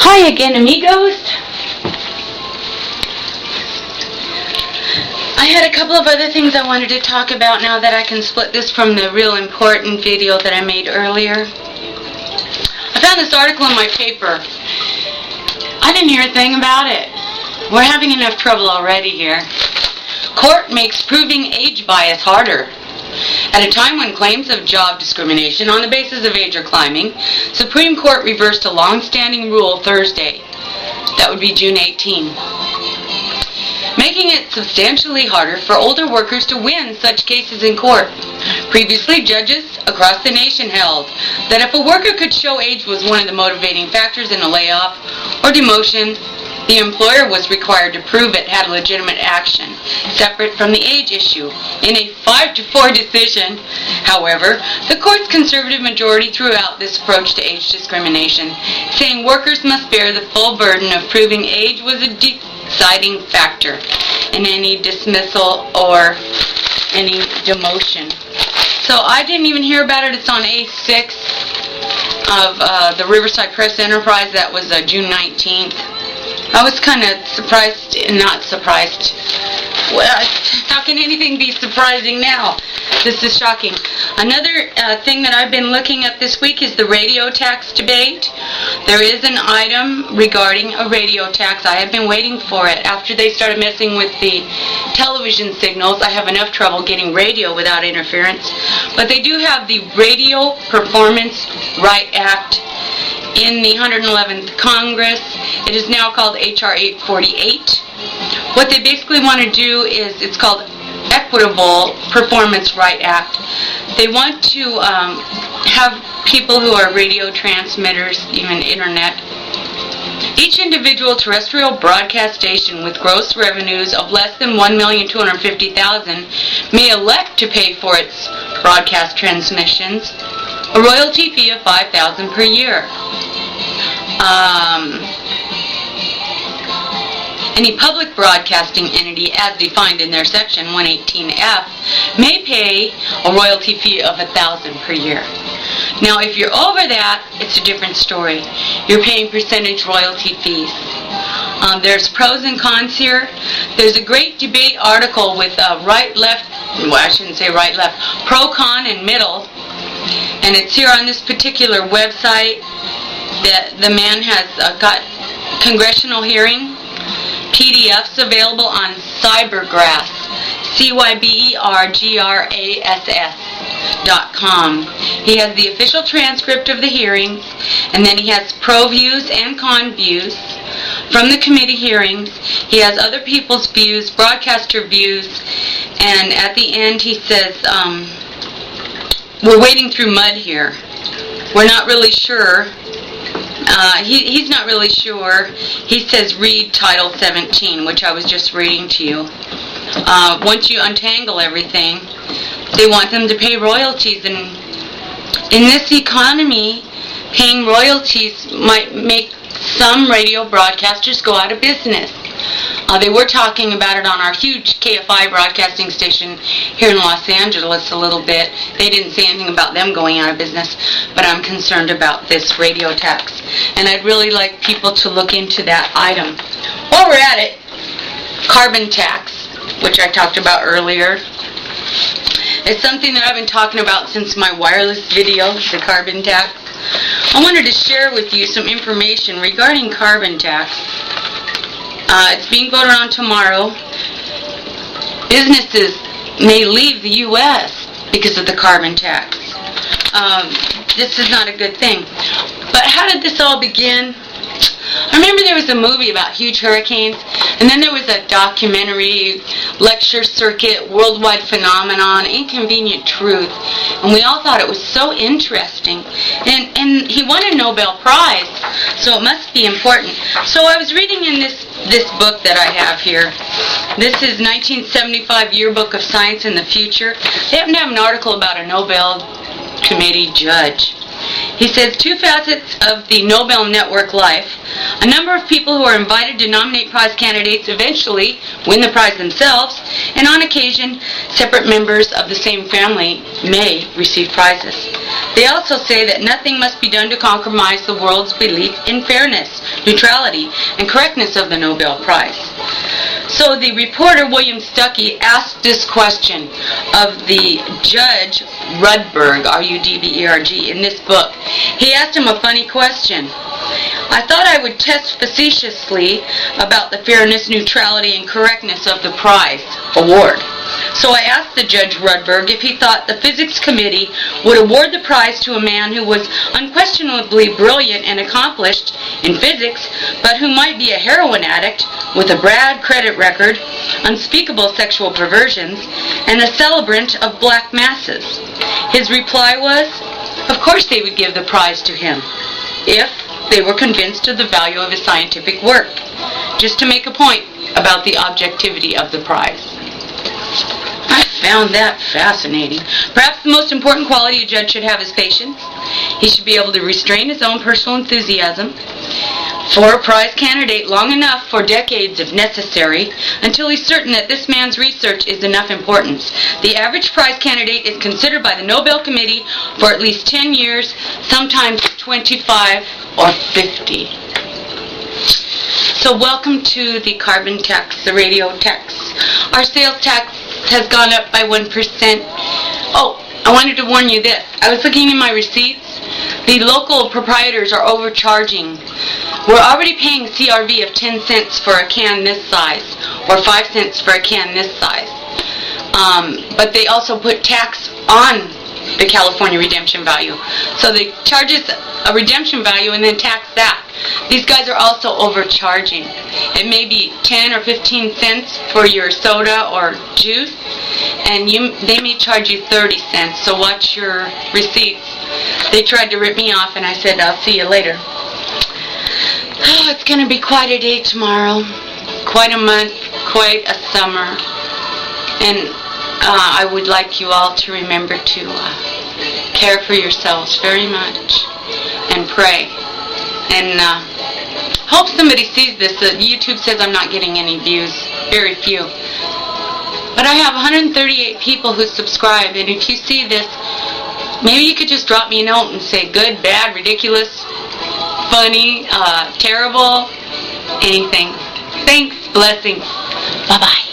Hi again, amigos. I had a couple of other things I wanted to talk about now that I can split this from the real important video that I made earlier. I found this article in my paper. I didn't hear a thing about it. We're having enough trouble already here. Court makes proving age bias harder. At a time when claims of job discrimination on the basis of age are climbing, Supreme Court reversed a long-standing rule Thursday. That would be June 18. Making it substantially harder for older workers to win such cases in court. Previously, judges across the nation held that if a worker could show age was one of the motivating factors in a layoff or demotion, the employer was required to prove it had legitimate action, separate from the age issue. In a 5-4 decision, however, the court's conservative majority threw out this approach to age discrimination, saying workers must bear the full burden of proving age was a deciding factor in any dismissal or any demotion. So I didn't even hear about it. It's on A6 of the Riverside Press Enterprise. That was June 19th. I was kind of surprised and not surprised. Well, how can anything be surprising now? This is shocking. Another thing that I've been looking at this week is the radio tax debate. There is an item regarding a radio tax. I have been waiting for it. After they started messing with the television signals, I have enough trouble getting radio without interference. But they do have the Radio Performance Right Act in the 111th Congress. It is now called H.R. 848. What they basically want to do is, it's called Equitable Performance Right Act. They want to have people who are radio transmitters, even internet. Each individual terrestrial broadcast station with gross revenues of less than $1,250,000 may elect to pay for its broadcast transmissions a royalty fee of $5,000 per year. Any public broadcasting entity, as defined in their section 118F, may pay a royalty fee of $1,000 per year. Now, if you're over that, it's a different story. You're paying percentage royalty fees. There's pros and cons here. There's a great debate article with right, left, well, I shouldn't say right, left, pro, con, and middle. And it's here on this particular website that the man has got congressional hearing PDFs available on Cybergrass, CYBERGRASS.com. He has the official transcript of the hearings, and then he has pro views and con views from the committee hearings. He has other people's views, broadcaster views, and at the end he says, we're wading through mud here. We're not really sure. He's not really sure. He says read Title 17, which I was just reading to you. Once you untangle everything, they want them to pay royalties. And in this economy, paying royalties might make some radio broadcasters go out of business. They were talking about it on our huge KFI broadcasting station here in Los Angeles a little bit. They didn't say anything about them going out of business, but I'm concerned about this radio tax. And I'd really like people to look into that item. While we're at it, carbon tax, which I talked about earlier. It's something that I've been talking about since my wireless video, the carbon tax. I wanted to share with you some information regarding carbon tax. It's being voted on tomorrow. Businesses may leave the U.S. because of the carbon tax. This is not a good thing. But how did this all begin? I remember there was a movie about huge hurricanes, and then there was a documentary, lecture circuit, worldwide phenomenon, Inconvenient Truth, and we all thought it was so interesting. And he won a Nobel Prize, so it must be important. So I was reading in this book that I have here. This is 1975 Yearbook of Science in the Future. They happen to have an article about a Nobel Committee judge. He says, two facets of the Nobel network life. A number of people who are invited to nominate prize candidates eventually win the prize themselves, and on occasion, separate members of the same family may receive prizes. They also say that nothing must be done to compromise the world's belief in fairness, neutrality, and correctness of the Nobel Prize. So the reporter, William Stuckey, asked this question of the judge Rudberg, R-U-D-B-E-R-G, in this book. He asked him a funny question. I thought I would test facetiously about the fairness, neutrality, and correctness of the prize award. So I asked the Judge Rudberg if he thought the physics committee would award the prize to a man who was unquestionably brilliant and accomplished in physics, but who might be a heroin addict with a bad credit record, unspeakable sexual perversions, and a celebrant of black masses. His reply was, of course they would give the prize to him, if they were convinced of the value of his scientific work, just to make a point about the objectivity of the prize. I found that fascinating. Perhaps the most important quality a judge should have is patience. He should be able to restrain his own personal enthusiasm for a prize candidate long enough, for decades if necessary, until he's certain that this man's research is enough importance. The average prize candidate is considered by the Nobel Committee for at least 10 years, sometimes 25 or 50. So welcome to the carbon tax, the radio tax. Our sales tax has gone up by 1%. Oh, I wanted to warn you this. I was looking in my receipts. The local proprietors are overcharging. We're already paying CRV of 10 cents for a can this size, or 5 cents for a can this size. But they also put tax on the California redemption value. So they charge us a redemption value and then tax that. These guys are also overcharging. It may be 10 or 15 cents for your soda or juice, and they may charge you 30 cents, so watch your receipts. They tried to rip me off, and I said, I'll see you later. Oh, it's going to be quite a day tomorrow, quite a month, quite a summer, and I would like you all to remember to care for yourselves very much and pray. And hope somebody sees this. YouTube says I'm not getting any views, very few. But I have 138 people who subscribe, and if you see this, maybe you could just drop me a note and say good, bad, ridiculous, funny, terrible, anything. Thanks, blessings. Bye-bye.